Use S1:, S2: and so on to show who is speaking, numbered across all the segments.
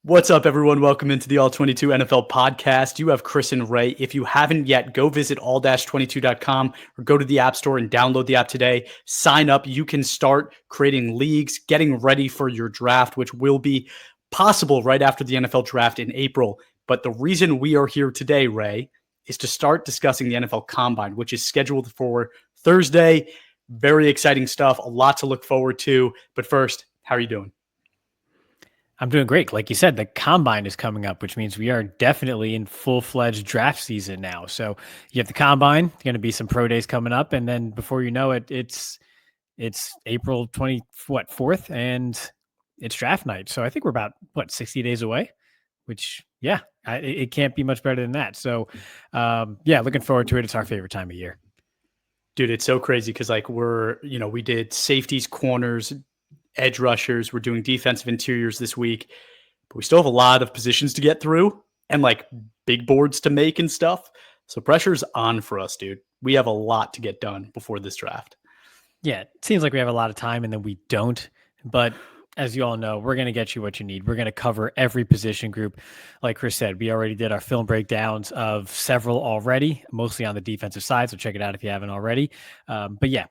S1: What's up, everyone? Welcome into the All 22 NFL podcast. You have Chris and Ray. If you haven't yet, go visit all-22.com or go to the App Store and download the app today. Sign up. You can start creating leagues, getting ready for your draft, which will be possible right after the NFL draft in April. But the reason we are here today, Ray, is to start discussing the NFL Combine, which is scheduled for Thursday. Very exciting stuff. A lot to look forward to. But first, how are you doing?
S2: I'm doing great. Like you said, the combine is coming up, which means we are definitely in full-fledged draft season now. So you have the combine, going to be some pro days coming up, and then before you know it, it's April 4th, and it's draft night. So I think we're about 60 days away, which it can't be much better than that. So looking forward to it. It's our favorite time of year.
S1: Dude, it's so crazy because we did safeties, corners, edge rushers. We're doing defensive interiors this week, but we still have a lot of positions to get through and like big boards to make and stuff. So pressure's on for us, dude. We have a lot to get done before this draft.
S2: Yeah, it seems like we have a lot of time and then we don't. But as you all know, we're going to get you what you need. We're going to cover every position group. Like Chris said, we already did our film breakdowns of several already, mostly on the defensive side. So check it out if you haven't already. But yeah,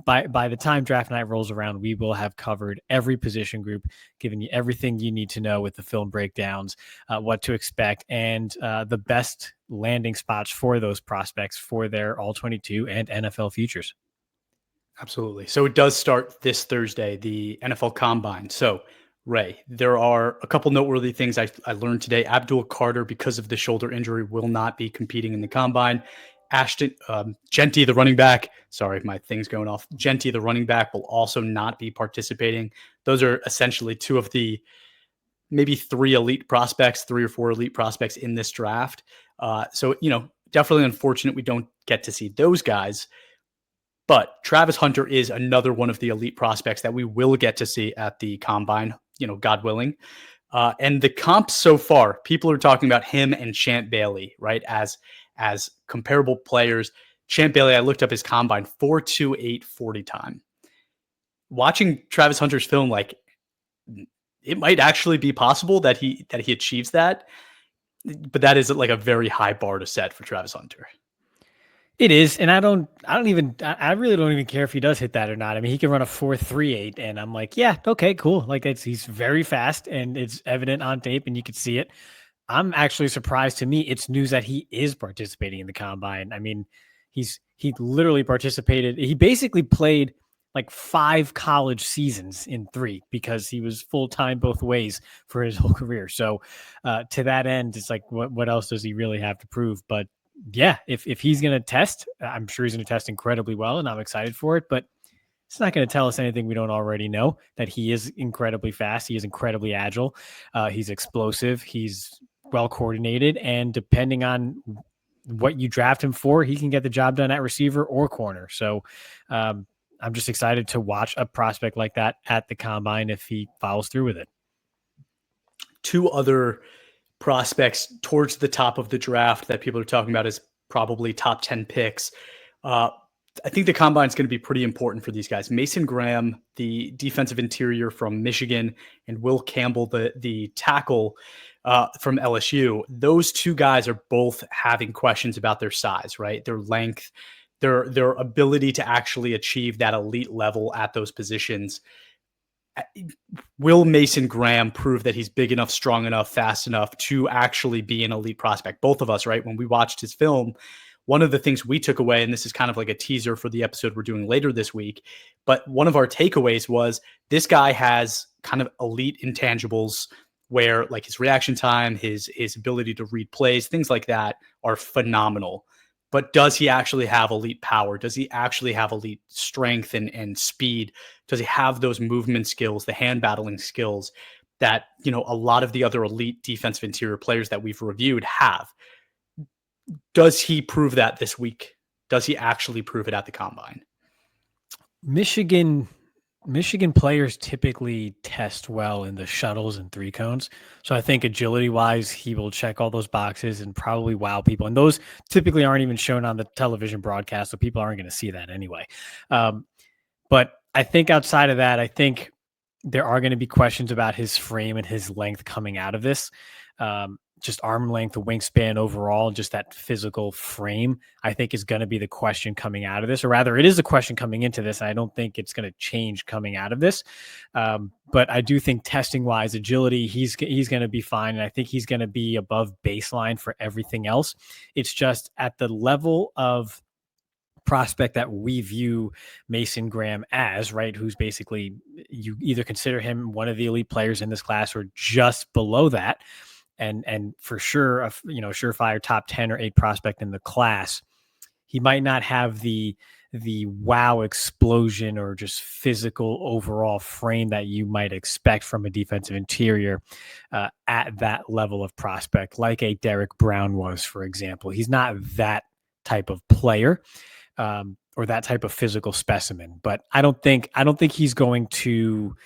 S2: by the time draft night rolls around, we will have covered every position group, giving you everything you need to know with the film breakdowns, what to expect, and the best landing spots for those prospects for their All-22 and NFL futures.
S1: Absolutely. So it does start this Thursday, the NFL Combine. So, Ray, there are a couple noteworthy things I learned today. Abdul Carter, because of the shoulder injury, will not be competing in the Combine. Genty, the running back, sorry, my thing's going off. Genty, the running back, will also not be participating. Those are essentially two of the maybe three or four elite prospects in this draft. So, definitely unfortunate we don't get to see those guys. But Travis Hunter is another one of the elite prospects that we will get to see at the Combine, God willing. And the comps so far, people are talking about him and Champ Bailey, right, as comparable players. Champ Bailey, I looked up his Combine, 4.28 40 time. Watching Travis Hunter's film, like, it might actually be possible that he achieves that, but that is like a very high bar to set for Travis Hunter.
S2: It is, and I really don't even care if he does hit that or not. I mean, he can run a 4.38, and I'm like, yeah, okay, cool. Like he's very fast, and it's evident on tape, and you can see it. I'm actually surprised. To me, it's news that he is participating in the combine. I mean, he literally participated. He basically played like 5 college seasons in 3 because he was full-time both ways for his whole career. So to that end, it's like, what else does he really have to prove? But yeah, if he's going to test, I'm sure he's going to test incredibly well, and I'm excited for it. But it's not going to tell us anything we don't already know, that he is incredibly fast. He is incredibly agile. He's explosive. He's well coordinated. And depending on what you draft him for, he can get the job done at receiver or corner. So I'm just excited to watch a prospect like that at the Combine if he follows through with it.
S1: 2 other prospects towards the top of the draft that people are talking about as probably top 10 picks. I think the Combine is going to be pretty important for these guys. Mason Graham, the defensive interior from Michigan, and Will Campbell, the tackle from LSU. Those 2 guys are both having questions about their size, right? Their length, their ability to actually achieve that elite level at those positions. Will Mason Graham prove that he's big enough, strong enough, fast enough to actually be an elite prospect? Both of us, right? When we watched his film, one of the things we took away, and this is kind of like a teaser for the episode we're doing later this week, but one of our takeaways was this guy has kind of elite intangibles where like his reaction time, his ability to read plays, things like that are phenomenal. But does he actually have elite power? Does he actually have elite strength and speed? Does he have those movement skills, the hand battling skills that, a lot of the other elite defensive interior players that we've reviewed have? Does he prove that this week? Does he actually prove it at the Combine?
S2: Michigan players typically test well in the shuttles and 3 cones. So I think agility-wise, he will check all those boxes and probably wow people. And those typically aren't even shown on the television broadcast, so people aren't going to see that anyway. But I think outside of that, I think there are going to be questions about his frame and his length coming out of this. Just arm length, wingspan overall, just that physical frame, I think is going to be the question coming out of this, or rather, it is a question coming into this. I don't think it's going to change coming out of this. But I do think testing wise, agility, he's going to be fine. And I think he's going to be above baseline for everything else. It's just at the level of prospect that we view Mason Graham as, right? Who's basically, you either consider him one of the elite players in this class or just below that. And for sure, a surefire top 10 or 8 prospect in the class. He might not have the wow explosion or just physical overall frame that you might expect from a defensive interior at that level of prospect, like a Derek Brown was, for example. He's not that type of player or that type of physical specimen, but I don't think he's going to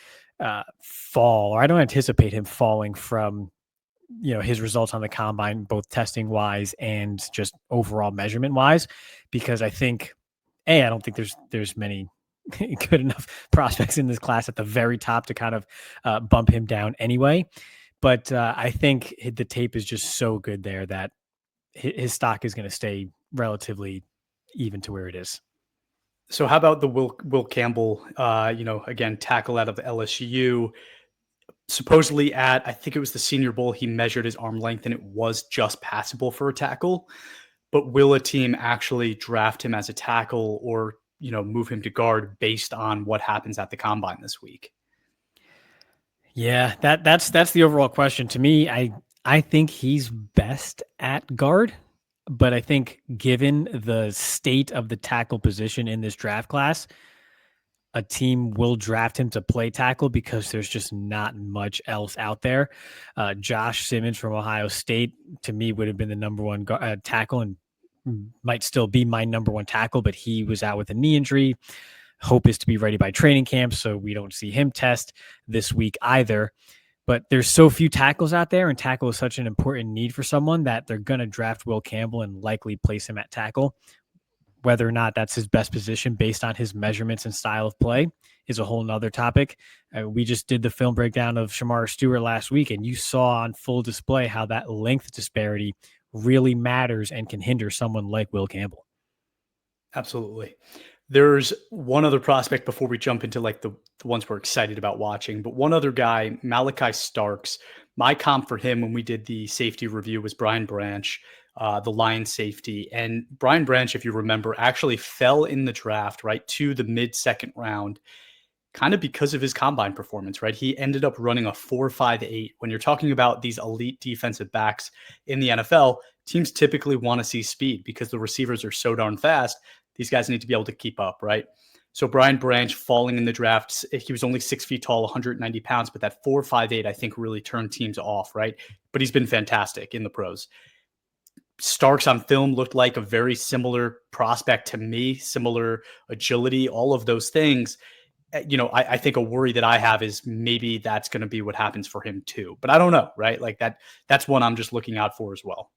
S2: fall, or I don't anticipate him falling from his results on the combine, both testing wise and just overall measurement wise, because I think, I don't think there's many good enough prospects in this class at the very top to kind of bump him down anyway. But I think the tape is just so good there that his stock is going to stay relatively even to where it is.
S1: So how about the Will Campbell, again, tackle out of LSU? Supposedly I think it was the Senior Bowl, he measured his arm length and it was just passable for a tackle. But will a team actually draft him as a tackle or, move him to guard based on what happens at the combine this week?
S2: Yeah, that's the overall question. To me, I think he's best at guard, but I think given the state of the tackle position in this draft class, a team will draft him to play tackle because there's just not much else out there. Josh Simmons from Ohio State, to me, would have been the number one tackle and might still be my number one tackle, but he was out with a knee injury. Hope is to be ready by training camp, so we don't see him test this week either. But there's so few tackles out there, and tackle is such an important need for someone that they're going to draft Will Campbell and likely place him at tackle. Whether or not that's his best position based on his measurements and style of play is a whole nother topic. We just did the film breakdown of Shamar Stewart last week, and you saw on full display how that length disparity really matters and can hinder someone like Will Campbell.
S1: Absolutely. There's one other prospect before we jump into like the ones we're excited about watching, but one other guy, Malachi Starks. My comp for him when we did the safety review was Brian Branch, the Lions safety. And Brian Branch, if you remember, actually fell in the draft, right, to the mid-second round, kind of because of his combine performance, right? He ended up running a 4.58. When you're talking about these elite defensive backs in the NFL, teams typically want to see speed because the receivers are so darn fast. These guys need to be able to keep up, right? So Brian Branch falling in the draft, he was only 6 feet tall, 190 pounds, but that 4.58, I think, really turned teams off, right? But he's been fantastic in the pros. Starks on film looked like a very similar prospect to me, similar agility, all of those things. I think a worry that I have is maybe that's going to be what happens for him too. But I don't know, right? Like that's one I'm just looking out for as well.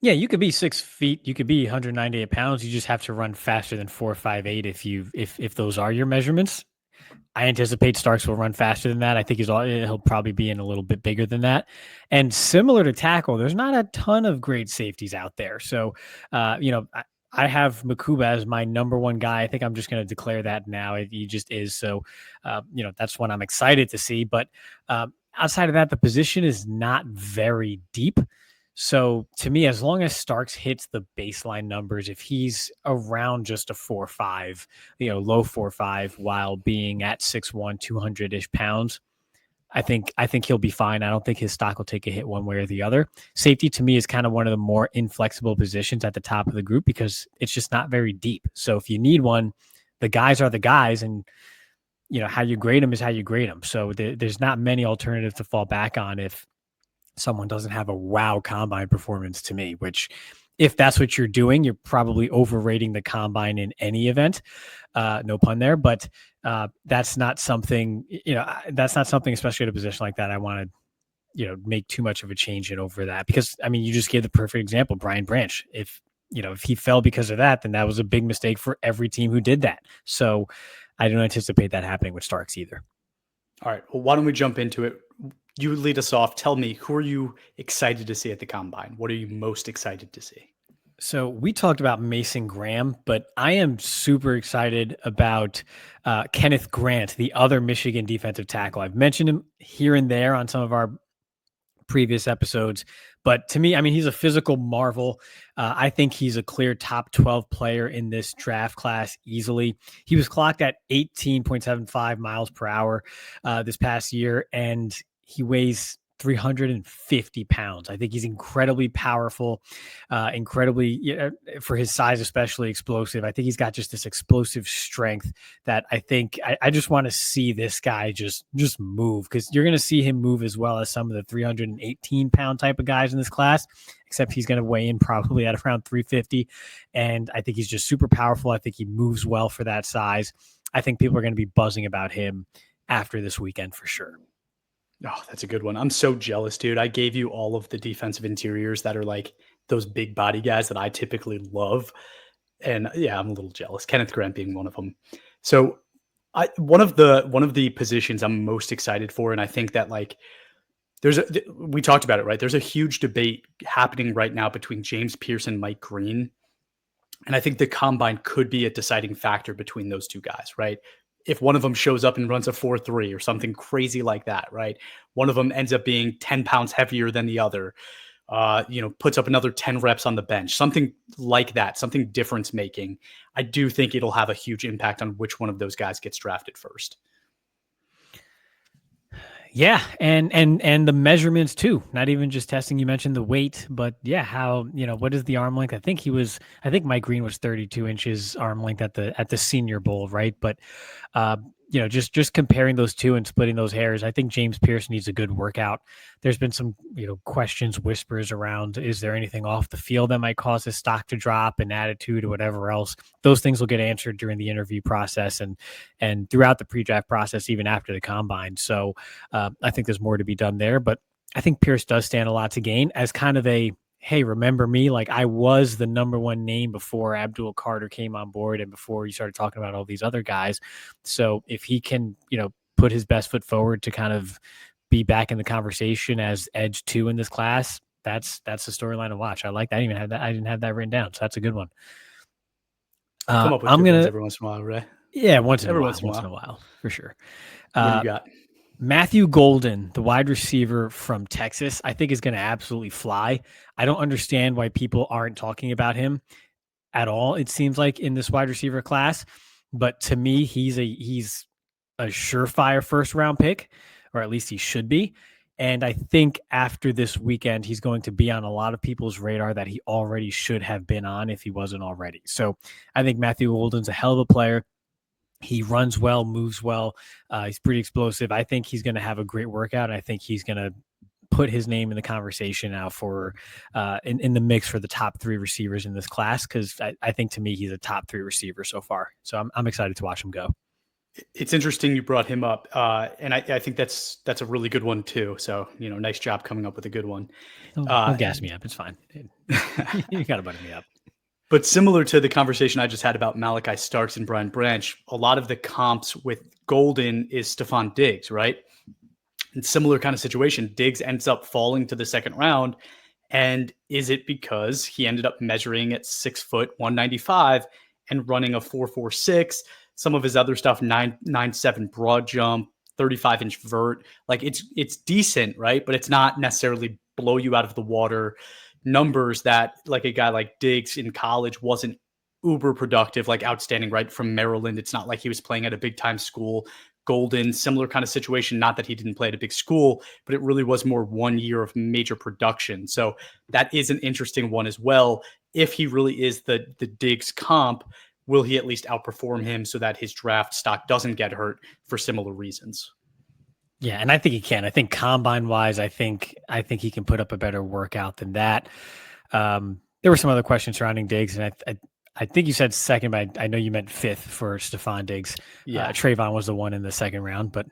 S2: Yeah, you could be 6 feet, you could be 198 pounds. You just have to run faster than 4.58 if those are your measurements. I anticipate Starks will run faster than that. I think he'll probably be in a little bit bigger than that. And similar to tackle, there's not a ton of great safeties out there. So, I have Makuba as my number one guy. I think I'm just going to declare that now. He just is. So, that's one I'm excited to see. But outside of that, the position is not very deep. So to me, as long as Starks hits the baseline numbers, if he's around just a 4.5, low 4.5 while being at 6'1", 200-ish pounds, I think he'll be fine. I don't think his stock will take a hit one way or the other. Safety to me is kind of one of the more inflexible positions at the top of the group because it's just not very deep. So if you need one, the guys are the guys, and how you grade them is how you grade them. So there's not many alternatives to fall back on if someone doesn't have a wow combine performance to me, which if that's what you're doing, you're probably overrating the combine in any event. No pun there, but that's not something, especially at a position like that, I want to, make too much of a change in over that, because you just gave the perfect example, Brian Branch. If he fell because of that, then that was a big mistake for every team who did that. So I don't anticipate that happening with Starks either.
S1: All right. Well, why don't we jump into it? You lead us off. Tell me, who are you excited to see at the combine? What are you most excited to see?
S2: So we talked about Mason Graham, but I am super excited about Kenneth Grant, the other Michigan defensive tackle. I've mentioned him here and there on some of our previous episodes, but to me, I mean, he's a physical marvel. I think he's a clear top 12 player in this draft class easily. He was clocked at 18.75 miles per hour this past year, and he weighs 350 pounds. I think he's incredibly powerful, incredibly, for his size, especially explosive. I think he's got just this explosive strength that I think I just want to see this guy just move, because you're going to see him move as well as some of the 318-pound type of guys in this class, except he's going to weigh in probably at around 350. And I think he's just super powerful. I think he moves well for that size. I think people are going to be buzzing about him after this weekend for sure.
S1: Oh, that's a good one. I'm so jealous, dude. I gave you all of the defensive interiors that are like those big body guys that I typically love. And yeah, I'm a little jealous. Kenneth Grant being one of them. So one of the positions I'm most excited for, and I think that like we talked about it, right? There's a huge debate happening right now between James Pierce and Mike Green. And I think the combine could be a deciding factor between those two guys, right? If one of them shows up and runs a 4.3 or something crazy like that, right? One of them ends up being 10 pounds heavier than the other, puts up another 10 reps on the bench, something like that, something difference making. I do think it'll have a huge impact on which one of those guys gets drafted first.
S2: Yeah, and the measurements too. Not even just testing. You mentioned the weight, but yeah, how, what is the arm length? I think Mike Green was 32 inches arm length at the Senior Bowl, right? But just comparing those two and splitting those hairs, I think James Pierce needs a good workout. There's been some, questions, whispers around, is there anything off the field that might cause his stock to drop, and attitude or whatever else? Those things will get answered during the interview process and throughout the pre-draft process, even after the combine. So I think there's more to be done there, but I think Pierce does stand a lot to gain as kind of a, hey, remember me? Like, I was the number one name before Abdul Carter came on board and before you started talking about all these other guys. So if he can, put his best foot forward to kind of be back in the conversation as edge 2 in this class, that's the storyline to watch. I like that. I didn't have that written down. So that's a good one.
S1: Come up with I'm gonna every once in a while, right?
S2: Yeah, once in a while, for sure.
S1: What do you got?
S2: Matthew Golden, the wide receiver from Texas, I think is going to absolutely fly. I don't understand why people aren't talking about him at all, it seems like, in this wide receiver class. But to me, he's a surefire first-round pick, or at least he should be. And I think after this weekend, he's going to be on a lot of people's radar that he already should have been on if he wasn't already. So I think Matthew Golden's a hell of a player. He runs well, moves well. He's pretty explosive. I think he's going to have a great workout. And I think he's going to put his name in the conversation now for in the mix for the top 3 receivers in this class. Cause I think, to me, he's a top 3 receiver so far. So I'm excited to watch him go.
S1: It's interesting you brought him up. And I think that's a really good one too. So, nice job coming up with a good one.
S2: Don't gas me up. It's fine. You got to butter me up.
S1: But similar to the conversation I just had about Malachi Starks and Brian Branch, a lot of the comps with Golden is Stephon Diggs, right? And similar kind of situation. Diggs ends up falling to the second round. And is it because he ended up measuring at 6 foot, 195 and running a 4.46? Some of his other stuff, 9.97 broad jump, 35-inch vert. Like it's decent, right? But it's not necessarily blow you out of the water numbers that like a guy like Diggs in college wasn't uber productive, like outstanding, right? From Maryland. It's not like he was playing at a big time school. Golden, similar kind of situation. Not that he didn't play at a big school, but it really was more 1 year of major production. So that is an interesting one as well. If he really is the Diggs comp, will he at least outperform him so that his draft stock doesn't get hurt for similar reasons?
S2: Yeah, and I think he can. I think combine wise, I think he can put up a better workout than that. There were some other questions surrounding Diggs, and I think you said second, but I know you meant fifth for Stephon Diggs.
S1: Yeah.
S2: Trayvon was the one in the second round, but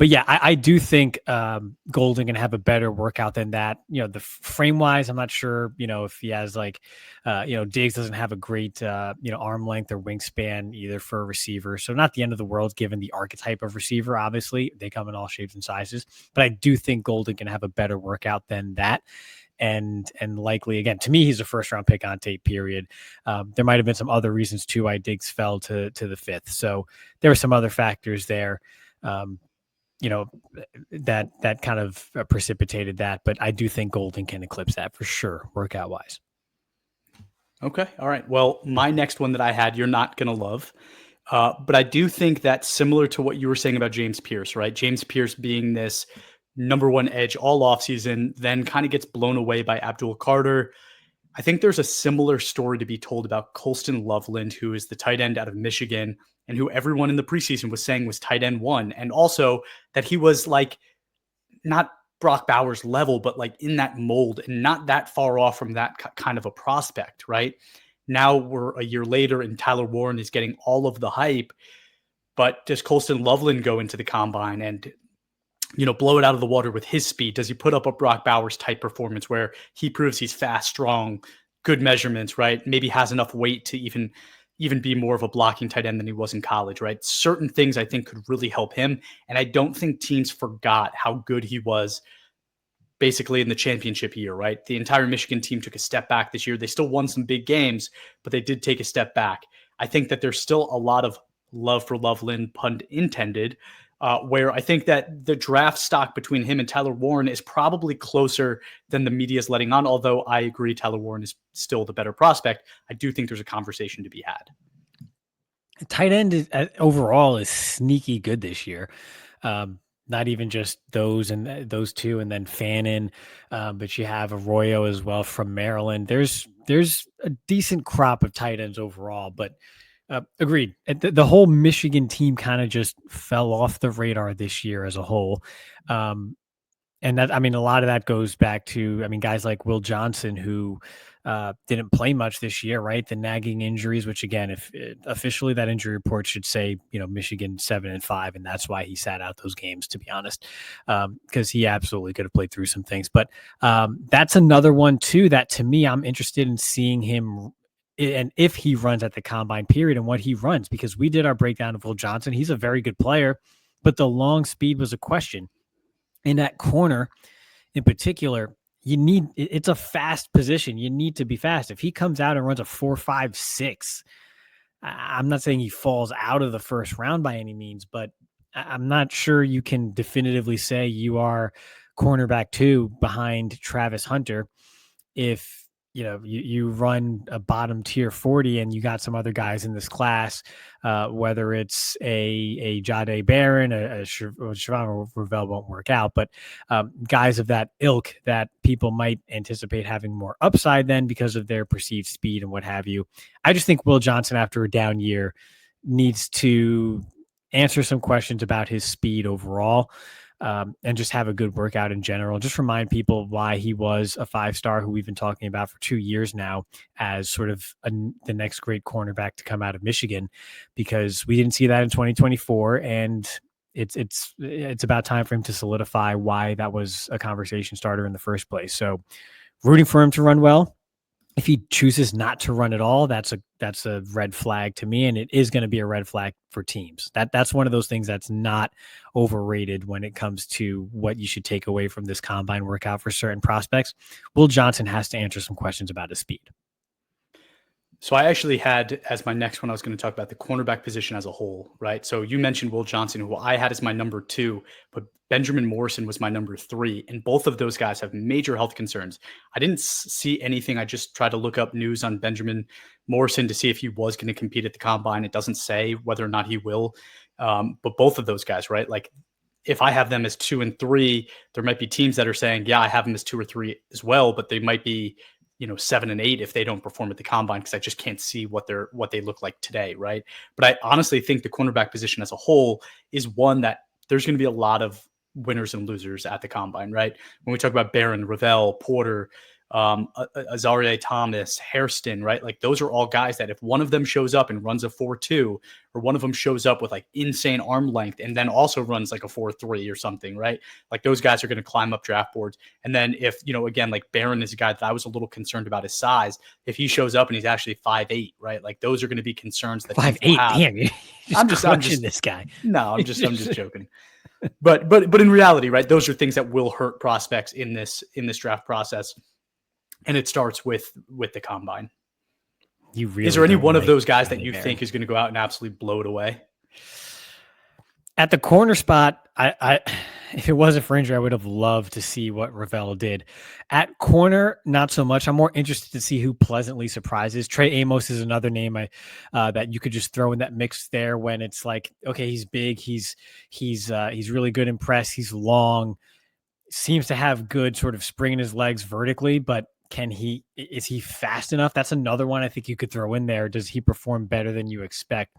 S2: yeah, I do think Golden can have a better workout than that. The frame wise, I'm not sure. If he has like, Diggs doesn't have a great arm length or wingspan either for a receiver, so not the end of the world given the archetype of receiver. Obviously, they come in all shapes and sizes, but I do think Golden can have a better workout than that. And likely again, to me, he's a first round pick on tape, period. There might have been some other reasons too why Diggs fell to the fifth. So there were some other factors there, that kind of precipitated that. But I do think Golden can eclipse that for sure, workout wise.
S1: Okay. All right. Well, my next one that I had, you're not going to love. But I do think that similar to what you were saying about James Pierce, right? James Pierce being this number one edge all offseason, then kind of gets blown away by Abdul Carter. I think there's a similar story to be told about Colston Loveland, who is the tight end out of Michigan and who everyone in the preseason was saying was tight end one. And also that he was like not Brock Bowers level, but like in that mold and not that far off from that kind of a prospect, right? Now we're a year later and Tyler Warren is getting all of the hype. But does Colston Loveland go into the combine and blow it out of the water with his speed? Does he put up a Brock Bowers type performance where he proves he's fast, strong, good measurements, right? Maybe has enough weight to even be more of a blocking tight end than he was in college, right? Certain things I think could really help him. And I don't think teams forgot how good he was basically in the championship year, right? The entire Michigan team took a step back this year. They still won some big games, but they did take a step back. I think that there's still a lot of love for Loveland, pun intended, where I think that the draft stock between him and Tyler Warren is probably closer than the media is letting on. Although I agree Tyler Warren is still the better prospect, I do think there's a conversation to be had.
S2: Tight end overall is sneaky good this year. Not even just those and those two, and then Fannin, but you have Arroyo as well from Maryland. There's a decent crop of tight ends overall, but agreed. The whole Michigan team kind of just fell off the radar this year as a whole. And that, a lot of that goes back to, guys like Will Johnson, who didn't play much this year, right? The nagging injuries, which again, if officially that injury report should say, Michigan 7-5, and that's why he sat out those games, to be honest, because he absolutely could have played through some things. But that's another one too, that to me, I'm interested in seeing him and if he runs at the combine period and what he runs, because we did our breakdown of Will Johnson. He's a very good player, but the long speed was a question. In that corner in particular, it's a fast position. You need to be fast. If he comes out and runs a 4.56, I'm not saying he falls out of the first round by any means, but I'm not sure you can definitively say you are cornerback 2 behind Travis Hunter if you run a bottom tier 40 and you got some other guys in this class, whether it's a Jahdae Barron, a Siobhan Ravel won't work out, but guys of that ilk that people might anticipate having more upside than because of their perceived speed and what have you. I just think Will Johnson, after a down year, needs to answer some questions about his speed overall. And just have a good workout in general. Just remind people why he was a 5-star who we've been talking about for 2 years now as sort of the next great cornerback to come out of Michigan, because we didn't see that in 2024. And it's about time for him to solidify why that was a conversation starter in the first place. So rooting for him to run well. If he chooses not to run at all, that's a red flag to me, and it is going to be a red flag for teams. That's one of those things that's not overrated when it comes to what you should take away from this combine workout for certain prospects. Will Johnson has to answer some questions about his speed.
S1: So I actually had as my next one, I was going to talk about the cornerback position as a whole, right? So you mentioned Will Johnson, who I had as my number 2, but Benjamin Morrison was my number 3. And both of those guys have major health concerns. I didn't see anything. I just tried to look up news on Benjamin Morrison to see if he was going to compete at the combine. It doesn't say whether or not he will. But both of those guys, right? Like if I have them as 2 and 3, there might be teams that are saying, yeah, I have them as 2 or 3 as well, but they might be 7 and 8 if they don't perform at the combine, because I just can't see what they look like today, right? But I honestly think the cornerback position as a whole is one that there's going to be a lot of winners and losers at the combine, right? When we talk about Barron, Ravel, Porter, Azaria Thomas, Hairston, right? Like those are all guys that if one of them shows up and runs a 4.2, or one of them shows up with like insane arm length and then also runs like a 4.3 or something, right? Like those guys are going to climb up draft boards. And then if, again, like Barron is a guy that I was a little concerned about his size. If he shows up and he's actually 5'8", right? Like those are going to be concerns that
S2: 5'8". Damn, I'm just this guy.
S1: No, I'm just joking. But in reality, right? Those are things that will hurt prospects in this draft process. And it starts with the combine. Is there any one of those guys that you think is going to go out and absolutely blow it away?
S2: At the corner spot, I if it wasn't for injury, I would have loved to see what Ravel did. At corner, not so much. I'm more interested to see who pleasantly surprises. Trey Amos is another name that you could just throw in that mix there when it's like, okay, he's big, he's really good in press, he's long, seems to have good sort of spring in his legs vertically, but is he fast enough? That's another one I think you could throw in there. Does he perform better than you expect?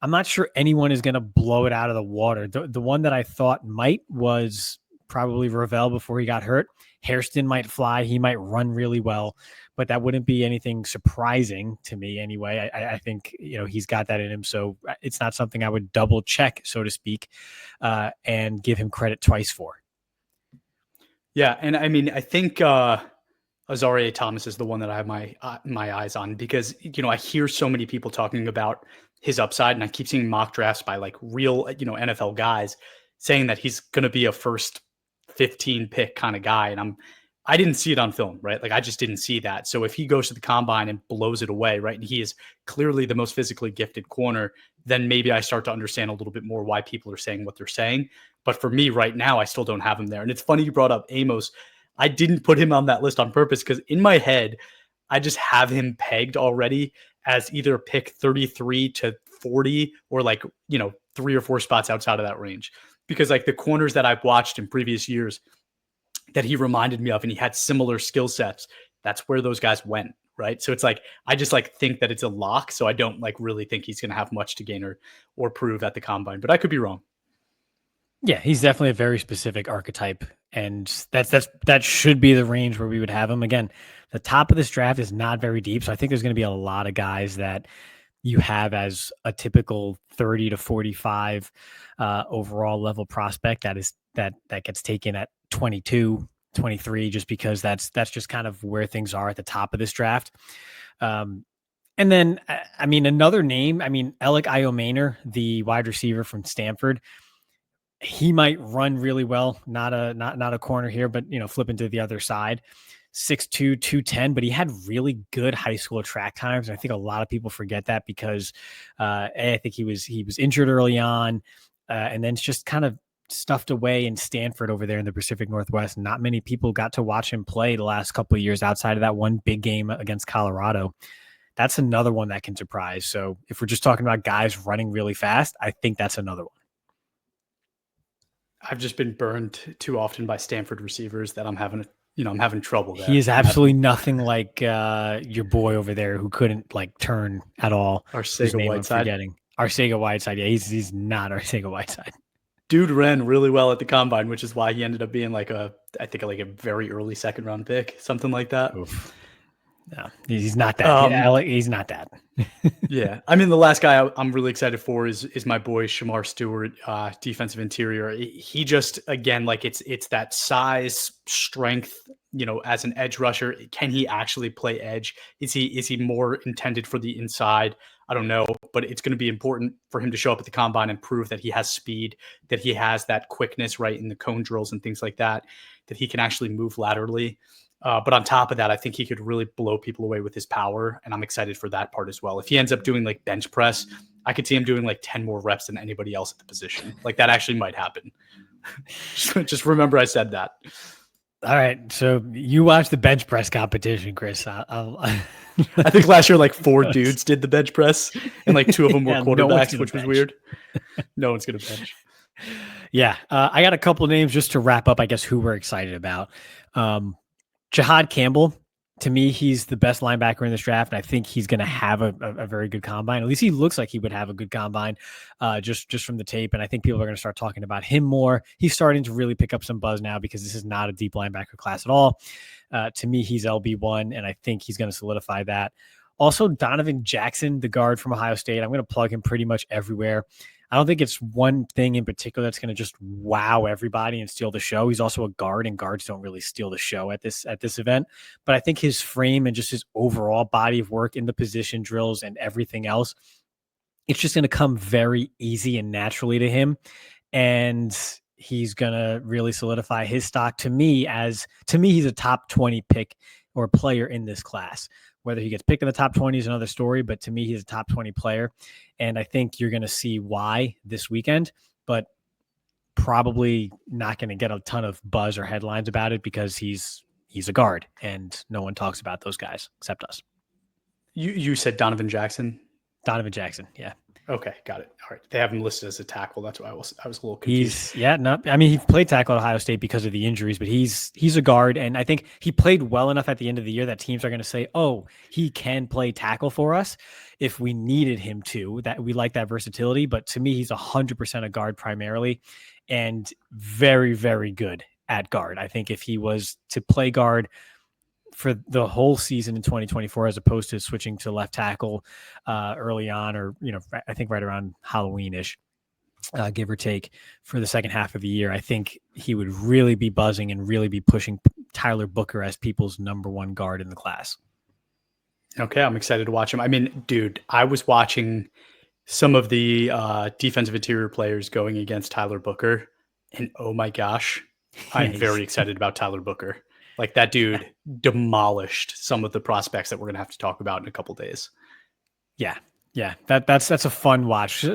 S2: I'm not sure anyone is going to blow it out of the water. The one that I thought might was probably Ravel before he got hurt. Hairston might fly. He might run really well, but that wouldn't be anything surprising to me anyway. I think, he's got that in him. So it's not something I would double check, so to speak, and give him credit twice for.
S1: Yeah. And I mean, I think, Azaria Thomas is the one that I have my eyes on because, I hear so many people talking about his upside, and I keep seeing mock drafts by like real, NFL guys saying that he's going to be a first 15 pick kind of guy. And I didn't see it on film, right? Like I just didn't see that. So if he goes to the combine and blows it away, right, and he is clearly the most physically gifted corner, then maybe I start to understand a little bit more why people are saying what they're saying. But for me right now, I still don't have him there. And it's funny you brought up Amos. I didn't put him on that list on purpose because in my head, I just have him pegged already as either pick 33 to 40 or like, 3 or 4 spots outside of that range. Because like the corners that I've watched in previous years that he reminded me of and he had similar skill sets, that's where those guys went, right? So it's like, I just like think that it's a lock. So I don't like really think he's going to have much to gain or prove at the combine, but I could be wrong.
S2: Yeah, he's definitely a very specific archetype, and that should be the range where we would have him. Again, the top of this draft is not very deep, so I think there's going to be a lot of guys that you have as a typical 30 to 45 overall level prospect that gets taken at 22, 23, just because that's just kind of where things are at the top of this draft. And then, I mean, another name, Alec Iomaner, the wide receiver from Stanford. He might run really well, not a corner here, but flip into the other side. 6'2", 210, but he had really good high school track times. And I think a lot of people forget that because I think he was injured early on, and then it's just kind of stuffed away in Stanford over there in the Pacific Northwest. Not many people got to watch him play the last couple of years outside of that one big game against Colorado. That's another one that can surprise. So if we're just talking about guys running really fast, I think that's another one.
S1: I've just been burned too often by Stanford receivers that I'm having trouble there.
S2: He is absolutely nothing like your boy over there who couldn't like turn at all.
S1: Arcega-Whiteside.
S2: Arcega-Whiteside. Yeah, he's not Arcega-Whiteside.
S1: Dude ran really well at the combine, which is why he ended up being like a very early second round pick, something like that.
S2: Oof. No, he's not that. He's not that.
S1: Yeah. I mean, the last guy I'm really excited for is my boy Shamar Stewart, defensive interior. He just, again, like it's that size, strength, as an edge rusher. Can he actually play edge? Is he more intended for the inside? I don't know, but it's going to be important for him to show up at the combine and prove that he has speed, that he has that quickness, right, in the cone drills and things like that, that he can actually move laterally. But on top of that, I think he could really blow people away with his power, and I'm excited for that part as well. If he ends up doing like bench press, I could see him doing like 10 more reps than anybody else at the position. Like that actually might happen. Just remember I said that.
S2: All right, so you watch the bench press competition, Chris.
S1: I think last year like 4 dudes did the bench press, and like 2 of them were quarterbacks, which was weird. No one's gonna bench.
S2: Yeah, I got a couple of names just to wrap up, I guess, who we're excited about. Jihad Campbell, To me, he's the best linebacker in this draft, and I think he's going to have a very good combine. At least he looks like he would have a good combine, just from the tape. And I think people are going to start talking about him more. He's starting to really pick up some buzz now because this is not a deep linebacker class at all. To me, he's LB1, and I think he's going to solidify that. Also, Donovan Jackson, the guard from Ohio State, I'm going to plug him pretty much everywhere. I don't think it's one thing in particular that's going to just wow everybody and steal the show. He's also a guard, and guards don't really steal the show at this event. But I think his frame and just his overall body of work in the position drills and everything else, it's just going to come very easy and naturally to him. And he's going to really solidify his stock to me, he's a top 20 pick or player in this class. Whether he gets picked in the top 20 is another story, but to me, he's a top 20 player. And I think you're going to see why this weekend, but probably not going to get a ton of buzz or headlines about it because he's a guard and no one talks about those guys except us.
S1: You said Donovan Jackson?
S2: Donovan Jackson, yeah.
S1: Okay, got it. All right. They have him listed as a tackle. That's why I was a little confused.
S2: He played tackle at Ohio State because of the injuries, but he's a guard. And I think he played well enough at the end of the year that teams are going to say, oh, he can play tackle for us if we needed him to. That we like that versatility. But to me, he's 100% a guard primarily and very, very good at guard. I think if he was to play guard for the whole season in 2024, as opposed to switching to left tackle early on, or, I think right around Halloween-ish, give or take, for the second half of the year, I think he would really be buzzing and really be pushing Tyler Booker as people's number one guard in the class.
S1: Okay, I'm excited to watch him. I mean, dude, I was watching some of the defensive interior players going against Tyler Booker, and oh my gosh, I'm very excited about Tyler Booker. Like, that dude demolished some of the prospects that we're going to have to talk about in a couple days. Yeah.
S2: That's a fun watch.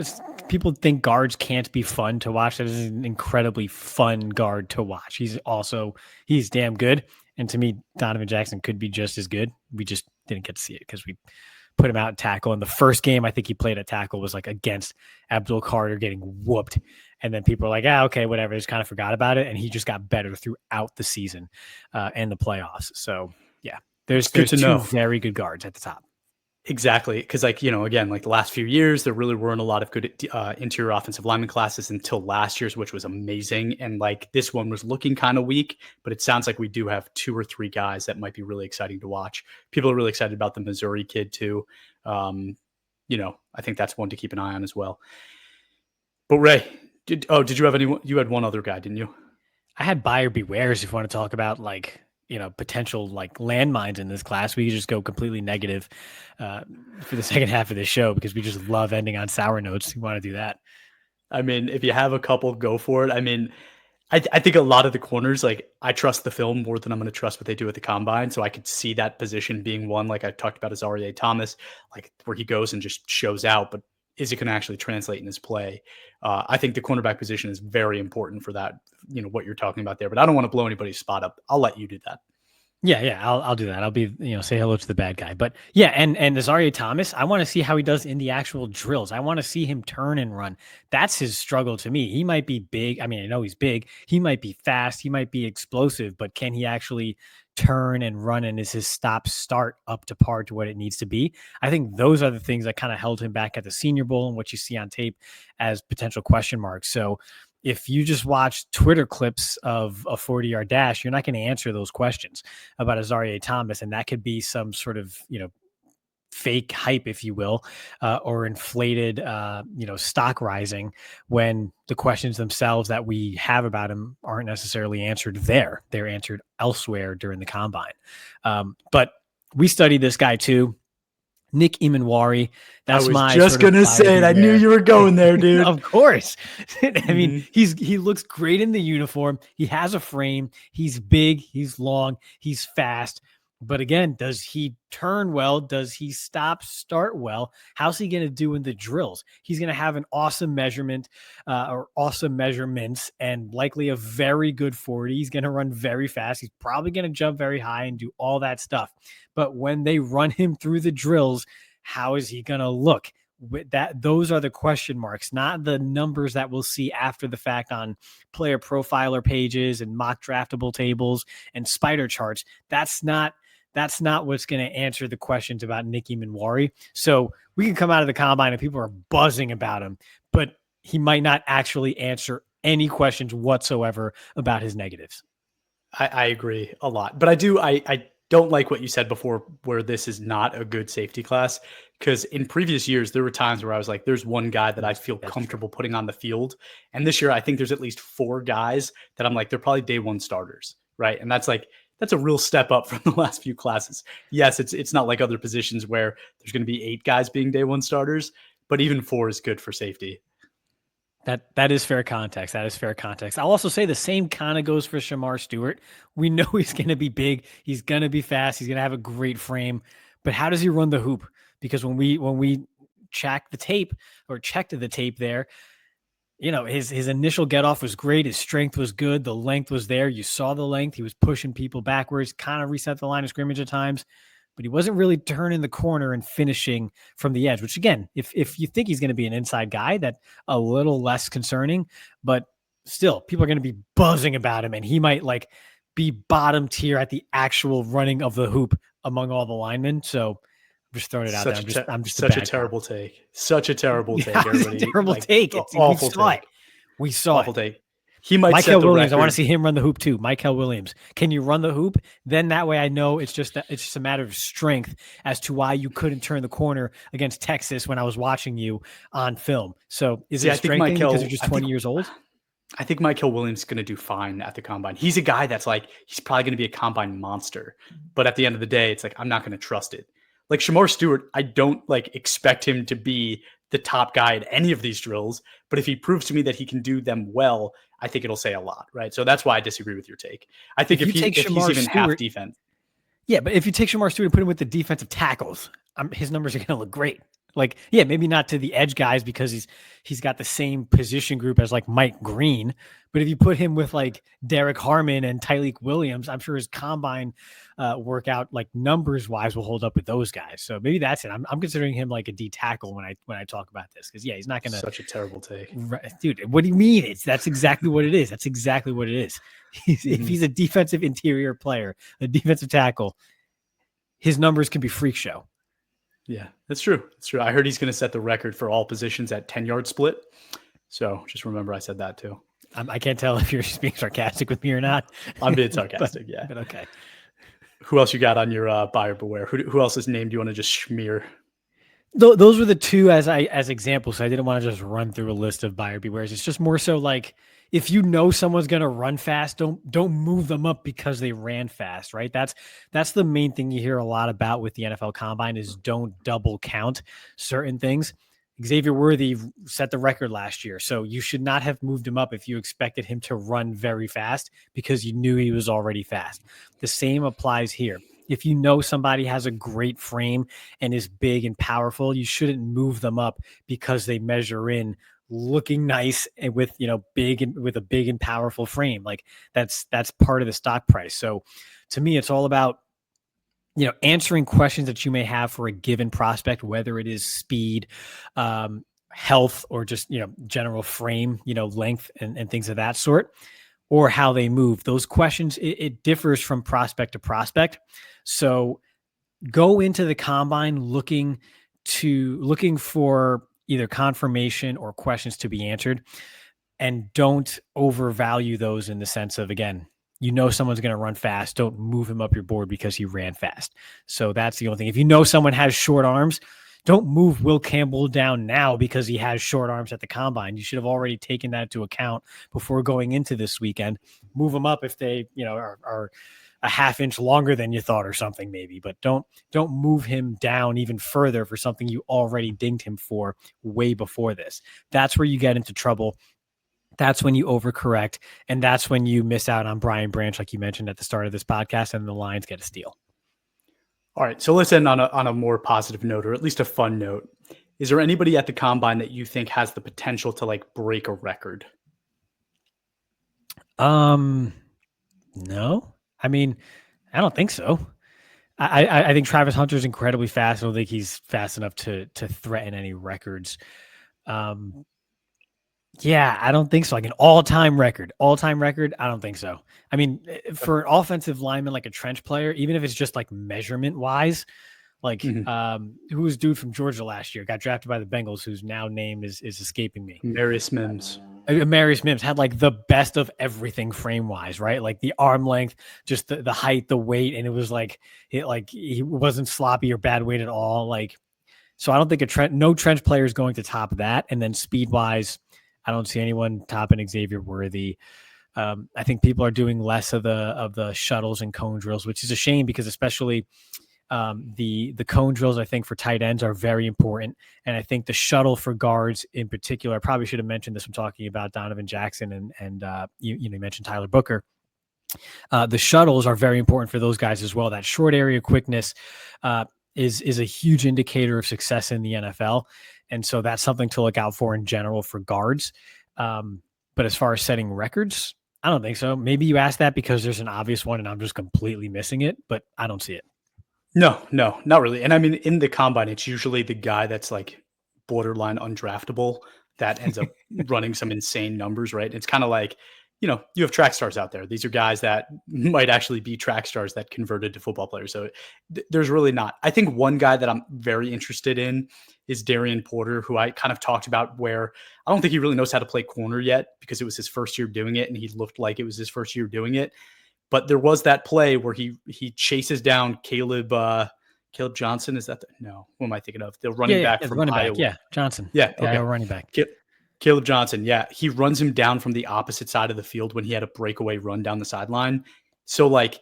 S2: People think guards can't be fun to watch. That is an incredibly fun guard to watch. He's damn good. And to me, Donovan Jackson could be just as good. We just didn't get to see it because we put him out at tackle. And the first game I think he played at tackle was like against Abdul Carter getting whooped. And then people are like, okay, whatever. Just kind of forgot about it. And he just got better throughout the season and the playoffs. So yeah, there's two very good guards at the top.
S1: Exactly. Because, again, the last few years, there really weren't a lot of good interior offensive lineman classes until last year's, which was amazing. And this one was looking kind of weak, but it sounds like we do have 2 or 3 guys that might be really exciting to watch. People are really excited about the Missouri kid too. I think that's one to keep an eye on as well. But Ray, did you have anyone? You had one other guy, didn't you?
S2: I had buyer bewares. If you want to talk about potential landmines in this class, we could just go completely negative for the second half of this show because we just love ending on sour notes. You want to do that?
S1: I mean, if you have a couple, go for it. I mean, I think a lot of the corners, I trust the film more than I'm going to trust what they do at the combine. So I could see that position being one, like I talked about, Azareye'h Thomas, where he goes and just shows out, but is it going to actually translate in his play? I think the cornerback position is very important for that, what you're talking about there, but I don't want to blow anybody's spot up. I'll let you do that.
S2: Yeah, I'll do that. I'll be, say hello to the bad guy. But yeah, and Azareye'h Thomas, I want to see how he does in the actual drills. I want to see him turn and run. That's his struggle to me. He might be big. I mean, I know he's big. He might be fast. He might be explosive, but can he actually turn and run? And is his start up to par to what it needs to be? I think those are the things that kind of held him back at the Senior Bowl and what you see on tape as potential question marks. So if you just watch Twitter clips of a 40-yard dash, you're not going to answer those questions about Azareye'h Thomas. And that could be some sort of, fake hype, if you will, or inflated, stock rising when the questions themselves that we have about him aren't necessarily answered there. They're answered elsewhere during the combine. But we studied this guy too. Nick Imanwari.
S1: That's I was just going to say it. I knew you were going there, dude.
S2: Of course. I mean, he looks great in the uniform. He has a frame. He's big. He's long. He's fast. But again, does he turn well? Does he start well? How's he going to do in the drills? He's going to have an awesome measurement or awesome measurements and likely a very good 40. He's going to run very fast. He's probably going to jump very high and do all that stuff. But when they run him through the drills, how is he going to look? Those are the question marks, not the numbers that we'll see after the fact on player profiler pages and mock draftable tables and spider charts. That's not that's not what's going to answer the questions about Nicky Minwari. So we can come out of the combine and people are buzzing about him, but he might not actually answer any questions whatsoever about his negatives.
S1: I agree a lot, but I don't like what you said before, where this is not a good safety class. Because in previous years, there were times where I was like, there's one guy that I feel comfortable putting on the field. And this year, I think there's at least 4 guys that I'm like, they're probably day one starters, right? And that's a real step up from the last few classes. Yes, it's not like other positions where there's going to be 8 guys being day one starters, but even 4 is good for safety.
S2: That is fair context. That is fair context. I'll also say the same kind of goes for Shamar Stewart. We know he's going to be big. He's going to be fast. He's going to have a great frame. But how does he run the hoop? Because when we checked the tape there, his initial get off was great. His strength was good. The length was there. You saw the length. He was pushing people backwards, kind of reset the line of scrimmage at times. But he wasn't really turning the corner and finishing from the edge, which again, if you think he's going to be an inside guy, that's a little less concerning, but still people are going to be buzzing about him and he might be bottom tier at the actual running of the hoop among all the linemen. So I'm just throwing it out there. I'm just
S1: such a terrible take. Such a terrible take.
S2: It's a terrible take. It's awful take. We saw
S1: awful
S2: it.
S1: Take. He might
S2: Michael Williams.
S1: record.
S2: I want to see him run the hoop too. Michael Williams. Can you run the hoop? Then that way I know it's just a matter of strength as to why you couldn't turn the corner against Texas when I was watching you on film. So is it a strength thing because you're just 20 years old?
S1: I think Michael Williams is going to do fine at the combine. He's a guy that's he's probably going to be a combine monster. But at the end of the day, it's I'm not going to trust it. Like Shamar Stewart, I don't expect him to be the top guy at any of these drills, but if he proves to me that he can do them well, I think it'll say a lot, right? So that's why I disagree with your take. I think if he's even half defense.
S2: Yeah, but if you take Shamar Stewart and put him with the defensive tackles, his numbers are going to look great. Maybe not to the edge guys because he's got the same position group as Mike Green. But if you put him with Derek Harmon and Tyleik Williams, I'm sure his combine workout numbers wise will hold up with those guys. So maybe that's it. I'm considering him a D tackle when I talk about this because he's not going to.
S1: Such a terrible take,
S2: dude. What do you mean? That's exactly what it is. That's exactly what it is. If he's a defensive interior player, a defensive tackle, his numbers can be freak show.
S1: Yeah, that's true. It's true. I heard he's going to set the record for all positions at 10-yard split. So just remember I said that too.
S2: I can't tell if you're just being sarcastic with me or not.
S1: I'm being sarcastic, yeah.
S2: But okay.
S1: Who else you got on your buyer beware? Who else's name do you want to just smear?
S2: Those were the two as examples. So I didn't want to just run through a list of buyer bewares. It's just more so if you know someone's going to run fast, don't move them up because they ran fast, right? That's the main thing you hear a lot about with the NFL Combine is don't double count certain things. Xavier Worthy set the record last year, so you should not have moved him up if you expected him to run very fast because you knew he was already fast. The same applies here. If you know somebody has a great frame and is big and powerful, you shouldn't move them up because they measure in looking nice and with a big and powerful frame. That's part of the stock price. So to me, it's all about answering questions that you may have for a given prospect, whether it is speed, health, or just general frame, length and things of that sort, or how they move. Those questions, it differs from prospect to prospect. So go into the combine looking for either confirmation or questions to be answered, and don't overvalue those in the sense of, again, someone's going to run fast. Don't move him up your board because he ran fast. So that's the only thing. If you know someone has short arms, don't move Will Campbell down now because he has short arms at the combine. You should have already taken that into account before going into this weekend. Move them up if they, are a half inch longer than you thought or something maybe, but don't move him down even further for something you already dinged him for way before this. That's where you get into trouble. That's when you overcorrect, and that's when you miss out on Brian Branch, like you mentioned at the start of this podcast, and the Lions get a steal.
S1: All right, so let's end on a more positive note, or at least a fun note. Is there anybody at the combine that you think has the potential to break a record?
S2: No, I mean, I don't think so. I think Travis Hunter is incredibly fast. I don't think he's fast enough to threaten any records. Yeah, I don't think so. Like an all-time record. All-time record? I don't think so. I mean, for an offensive lineman like a trench player, even if it's just like measurement wise, like
S1: Mhm.
S2: who was dude from Georgia last year? Got drafted by the Bengals, whose now name is escaping me.
S1: Marius Mims.
S2: Marius Mims had like the best of everything frame wise, right? Like the arm length, just the height, the weight, and it was like he wasn't sloppy or bad weight at all. Like, so I don't think no trench player is going to top that. And then speed wise, I don't see anyone topping Xavier Worthy. I think people are doing less of the shuttles and cone drills, which is a shame because especially the cone drills, I think, for tight ends are very important. And I think the shuttle for guards in particular, I probably should have mentioned this when talking about Donovan Jackson and you mentioned Tyler Booker. The shuttles are very important for those guys as well. That short area quickness is a huge indicator of success in the NFL. And so that's something to look out for in general for guards. But as far as setting records, I don't think so. Maybe you asked that because there's an obvious one and I'm just completely missing it, but I don't see it.
S1: No, no, not really. And I mean, in the combine, it's usually the guy that's like borderline undraftable that ends up running some insane numbers, right? It's kind of like, you have track stars out there. These are guys that might actually be track stars that converted to football players. So there's really not. I think one guy that I'm very interested in is Darian Porter, who I kind of talked about, where I don't think he really knows how to play corner yet because it was his first year doing it and he looked like it was his first year doing it. But there was that play where he chases down Caleb Johnson. Is that no? Who am I thinking of? The running back
S2: the
S1: from
S2: running
S1: Iowa.
S2: back, yeah, Johnson.
S1: Yeah,
S2: The
S1: okay.
S2: Iowa running back.
S1: Caleb Johnson. Yeah, he runs him down from the opposite side of the field when he had a breakaway run down the sideline. So like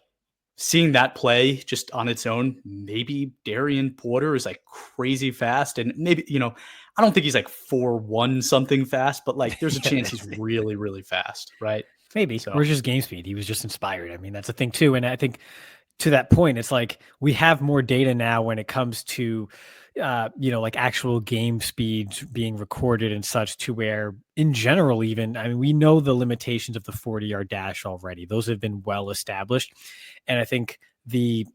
S1: seeing that play just on its own, maybe Darian Porter is like crazy fast, and maybe I don't think he's like 4.1 something fast, but like there's a chance he's really really fast, right?
S2: Maybe.
S1: So
S2: Or just game speed. He was just inspired. I mean, that's a thing too. And I think to that point, it's like we have more data now when it comes to like actual game speeds being recorded and such, to where in general, even, I mean, we know the limitations of the 40-yard dash already. Those have been well established. And I think the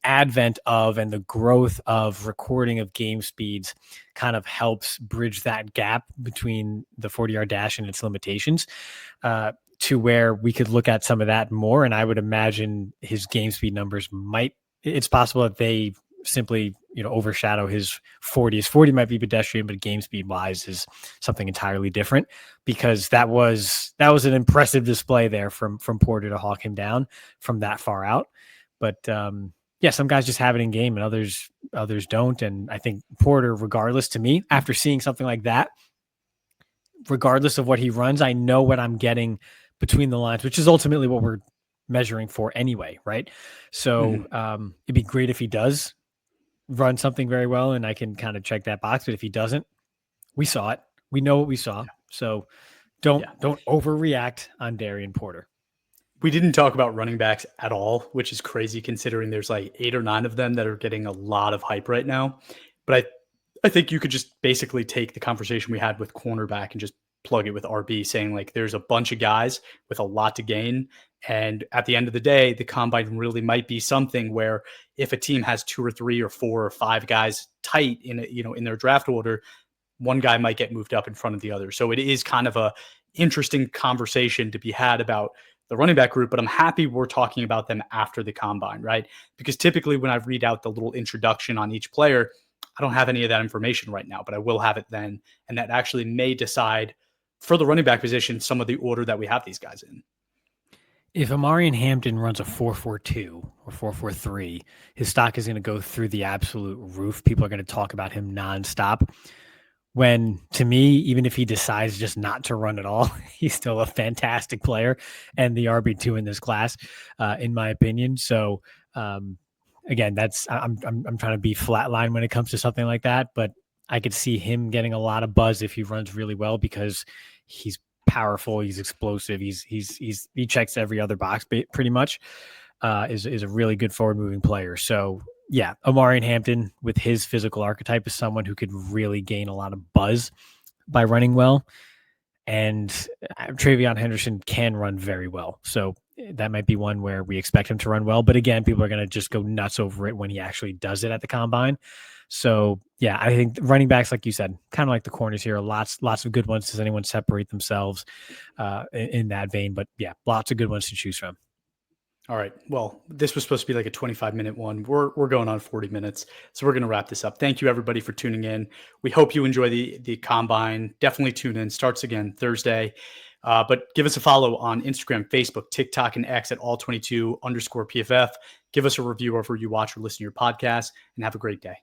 S2: advent of and the growth of recording of game speeds kind of helps bridge that gap between the 40-yard dash and its limitations. To where we could look at some of that more. And I would imagine his game speed numbers it's possible that they simply, overshadow his 40. His 40 might be pedestrian, but game speed wise is something entirely different, because that was an impressive display there from Porter to hawk him down from that far out. But yeah, some guys just have it in game and others don't. And I think Porter, regardless, to me, after seeing something like that, regardless of what he runs, I know what I'm getting between the lines, which is ultimately what we're measuring for anyway, right? So it'd be great if he does run something very well and I can kind of check that box. But if he doesn't, we saw it. We know what we saw. So don't overreact on Darian Porter.
S1: We didn't talk about running backs at all, which is crazy considering there's like 8 or 9 of them that are getting a lot of hype right now. But I think you could just basically take the conversation we had with cornerback and just plug it with RB, saying like there's a bunch of guys with a lot to gain. And at the end of the day, the combine really might be something where if a team has 2 or 3 or 4 or 5 guys tight in their draft order, one guy might get moved up in front of the other. So it is kind of a interesting conversation to be had about the running back group, but I'm happy we're talking about them after the combine, right? Because typically when I read out the little introduction on each player, I don't have any of that information right now, but I will have it then. And that actually may decide for the running back position some of the order that we have these guys in.
S2: If Amarian Hampton runs a 4.42 or 4.43, his stock is going to go through the absolute roof. People are going to talk about him nonstop. When, to me, even if he decides just not to run at all, he's still a fantastic player and the RB2 in this class, in my opinion. So, again, I'm trying to be flatline when it comes to something like that, but I could see him getting a lot of buzz if he runs really well, because he's powerful, he's explosive, he checks every other box pretty much. Is a really good forward moving player. So yeah, Amarian Hampton with his physical archetype is someone who could really gain a lot of buzz by running well. And Travion Henderson can run very well. So that might be one where we expect him to run well. But again, people are going to just go nuts over it when he actually does it at the combine. So yeah, I think running backs, like you said, kind of like the corners here, lots of good ones. Does anyone separate themselves in that vein? But yeah, lots of good ones to choose from.
S1: All right. Well, this was supposed to be like a 25-minute one. We're going on 40 minutes. So we're going to wrap this up. Thank you everybody for tuning in. We hope you enjoy the combine. Definitely tune in. Starts again Thursday. But give us a follow on Instagram, Facebook, TikTok, and X at all22_PFF. Give us a review wherever you watch or listen to your podcast, and have a great day.